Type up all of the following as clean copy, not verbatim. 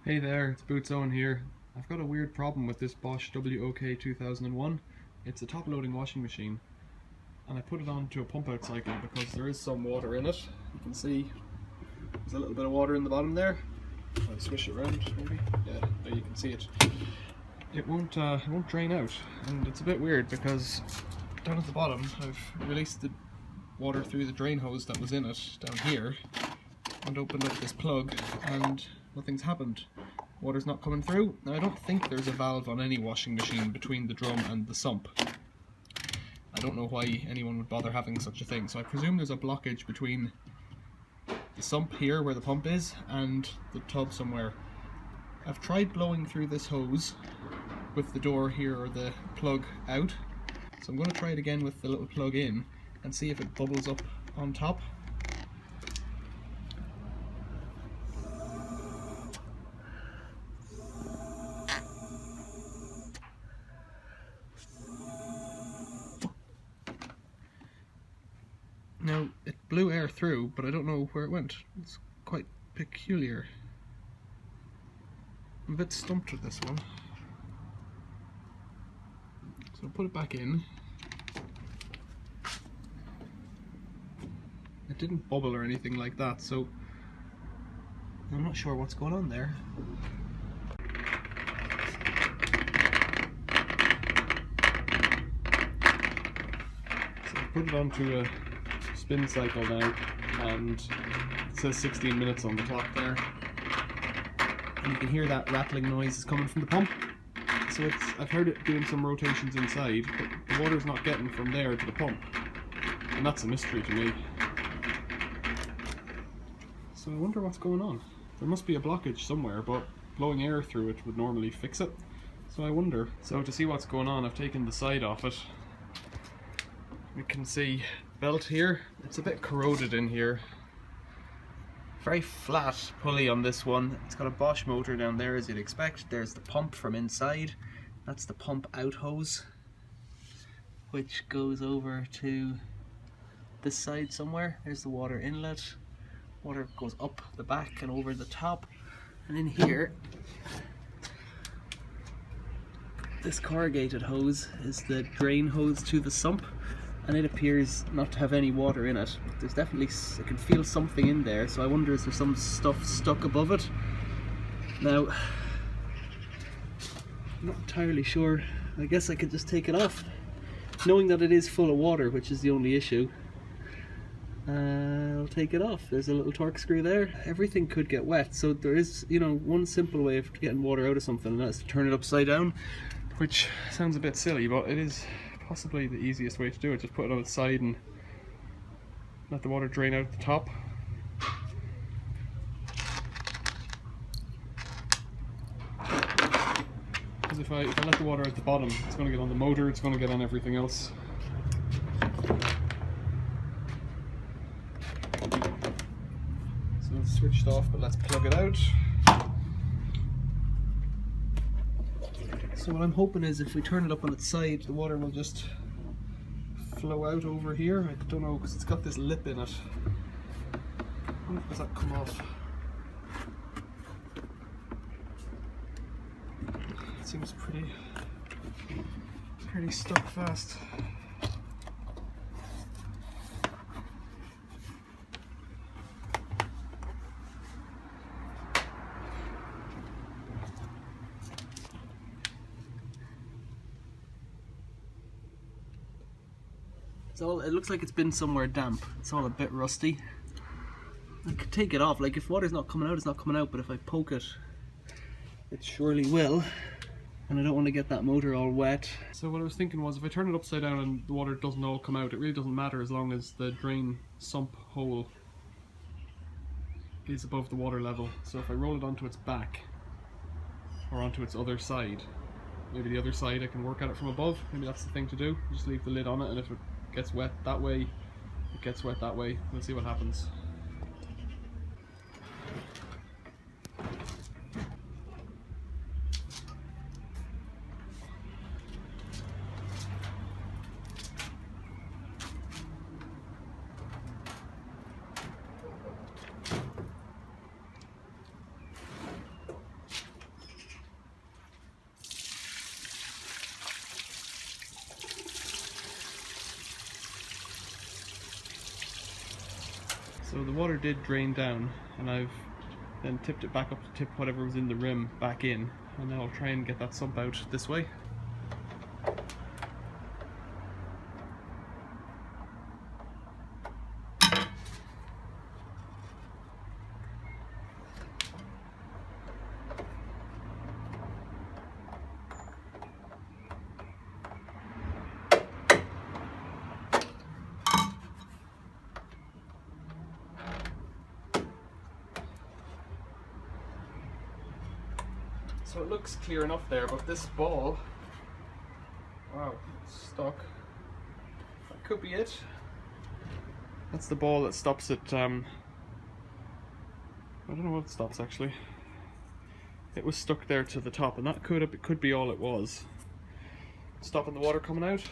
Hey there, it's Boots Owen here. I've got a weird problem with this Bosch WOK 2001. It's a top-loading washing machine, and I put it onto a pump-out cycle because there is some water in it. You can see there's a little bit of water in the bottom there. I'll swish it around, maybe. Yeah, there you can see it. It won't drain out, and it's a bit weird because down at the bottom I've released the water through the drain hose that was in it down here and opened up this plug, and nothing's happened. Water's not coming through. Now I don't think there's a valve on any washing machine between the drum and the sump. I don't know why anyone would bother having such a thing, so I presume there's a blockage between the sump here where the pump is and the tub somewhere. I've tried blowing through this hose with the door here or the plug out, so I'm going to try it again with the little plug in and see if it bubbles up on top. Now, it blew air through, but I don't know where it went. It's quite peculiar. I'm a bit stumped with this one. So I'll put it back in. It didn't bubble or anything like that, so I'm not sure what's going on there. So I put it onto a spin cycle now, and it says 16 minutes on the clock there, and you can hear that rattling noise is coming from the pump. So I've heard it doing some rotations inside, but the water's not getting from there to the pump, and that's a mystery to me. So I wonder what's going on. There must be a blockage somewhere, but blowing air through it would normally fix it. So I wonder. So to see what's going on, I've taken the side off it. We can see belt here. It's a bit corroded in here. Very flat pulley on this one. It's got a Bosch motor down there, as you'd expect. There's the pump from inside. That's the pump out hose, which goes over to this side somewhere. There's the water inlet. Water goes up the back and over the top. And in here, this corrugated hose is the drain hose to the sump, and it appears not to have any water in it. There's definitely, I can feel something in there, so I wonder is there some stuff stuck above it. Now, I'm not entirely sure. I guess I could just take it off, knowing that it is full of water, which is the only issue. I'll take it off. There's a little torque screw there. Everything could get wet, so there is, one simple way of getting water out of something, and that's to turn it upside down, which sounds a bit silly, but it is possibly the easiest way to do it. Just put it on its side and let the water drain out at the top. Because if I let the water out the bottom, it's going to get on the motor, it's going to get on everything else. So it's switched off, but let's plug it out. So what I'm hoping is if we turn it up on its side, the water will just flow out over here. I don't know, because it's got this lip in it. When does that come off? It seems pretty stuck fast. It looks like it's been somewhere damp. It's all a bit rusty. I could take it off. Like, if water's not coming out, it's not coming out, but if I poke it, it surely will. And I don't want to get that motor all wet. So what I was thinking was, if I turn it upside down and the water doesn't all come out, it really doesn't matter as long as the drain sump hole is above the water level. So if I roll it onto its back, or onto its other side, maybe the other side I can work at it from above. Maybe that's the thing to do. Just leave the lid on it, and if it gets wet that way, it gets wet that way. We'll see what happens. the water did drain down, and I've then tipped it back up to tip whatever was in the rim back in, and now I'll try and get that sump out this way. So it looks clear enough there, but this ball, wow, it's stuck. That could be it. That's the ball that stops it. I don't know what stops actually. It was stuck there to the top, and that could be all it was. Stopping the water coming out.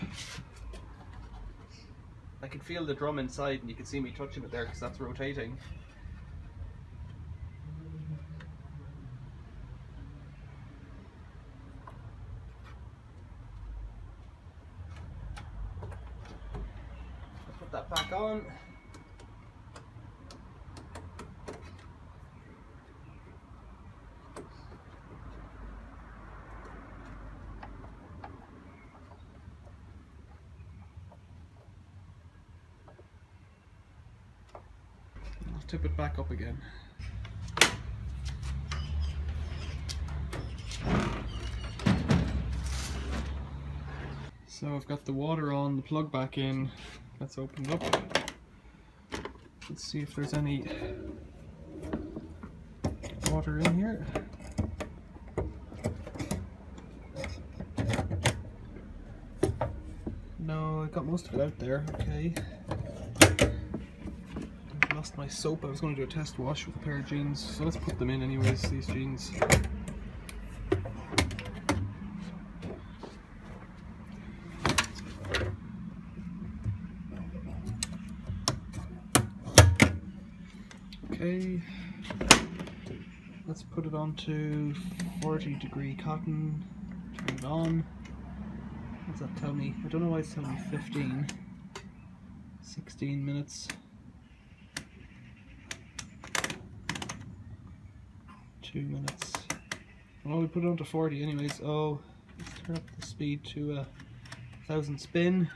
I can feel the drum inside, and you can see me touching it there because that's rotating. Put that back on. I'll tip it back up again. So I've got the water on, the plug back in. Let's open it up. Let's see if there's any water in here. No, I got most of it out there. Okay. I've lost my soap. I was going to do a test wash with a pair of jeans, so let's put them in anyways, these jeans. Okay, let's put it onto 40-degree cotton, turn it on. What's that tell me? I don't know why it's telling me 15. 16 minutes. 2 minutes. Well, we put it onto 40 anyways. Oh, let's turn up the speed to 1,000 spin.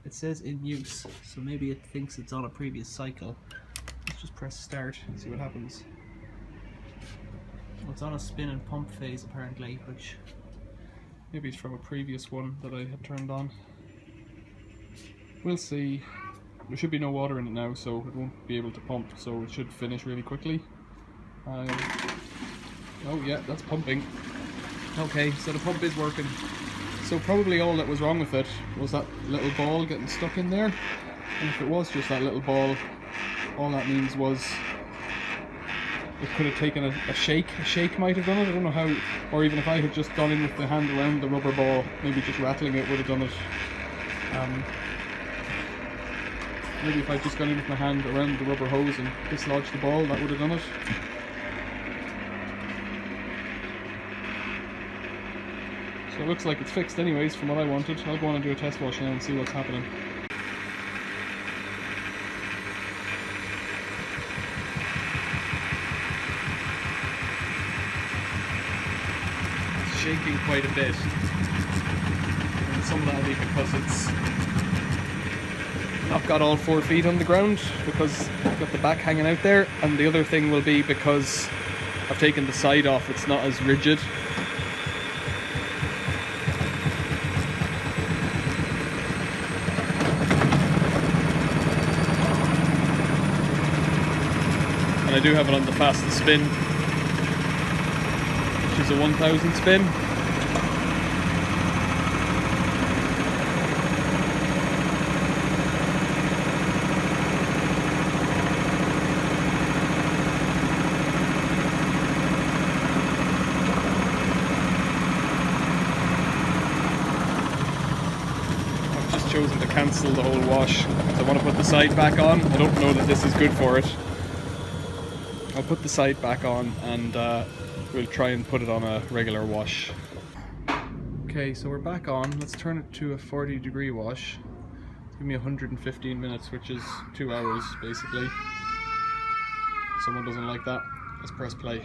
It says in use, so maybe it thinks it's on a previous cycle. Just press start and see what happens. Well, it's on a spin and pump phase apparently, which maybe it's from a previous one that I had turned on. We'll see. There should be no water in it now, so it won't be able to pump, so it should finish really quickly. Oh yeah, that's pumping. Okay, so the pump is working. So probably all that was wrong with it was that little ball getting stuck in there. And if it was just that little ball, all that means was it could have taken a shake. A shake might have done it, I don't know how, or even if I had just gone in with the hand around the rubber ball, maybe just rattling it would have done it. Maybe if I'd just gone in with my hand around the rubber hose and dislodged the ball, that would have done it. So it looks like it's fixed anyways from what I wanted. I'll go on and do a test wash now and see what's happening. Shaking quite a bit, and some of that will be because it's not got all 4 feet on the ground, because I've got the back hanging out there, and the other thing will be because I've taken the side off, it's not as rigid. And I do have it on the fastest spin, which is a 1000 spin. I've just chosen to cancel the whole wash because I want to put the side back on. I don't know that this is good for it. I'll put the side back on and we'll try and put it on a regular wash. Okay, so we're back on. Let's turn it to a 40-degree wash. Give me 115 minutes, which is 2 hours basically. someone doesn't like that, let's press play.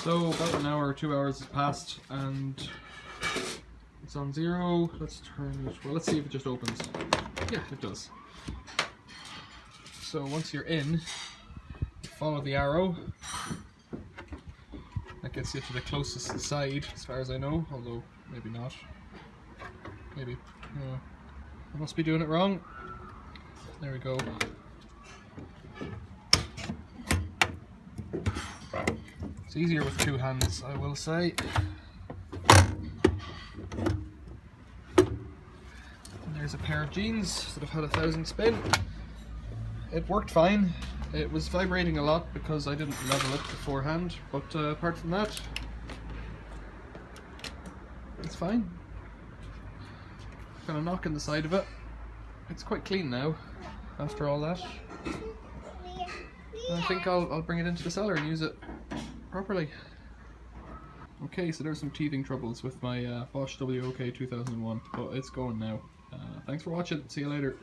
So about an hour or 2 hours has passed and it's on 0. Let's turn it, well, let's see if it just opens. Yeah, it does. So once you're in, follow the arrow. That gets you to the closest side, as far as I know, although maybe not. Maybe. I must be doing it wrong. There we go. It's easier with 2 hands, I will say. And there's a pair of jeans that have had 1,000 spin. It worked fine. It was vibrating a lot because I didn't level it beforehand, but apart from that, it's fine. Got a knock in the side of it. It's quite clean now, after all that. I think I'll bring it into the cellar and use it properly. Okay, so there's some teething troubles with my Bosch WOK 2001, but it's going now. Thanks for watching, see you later.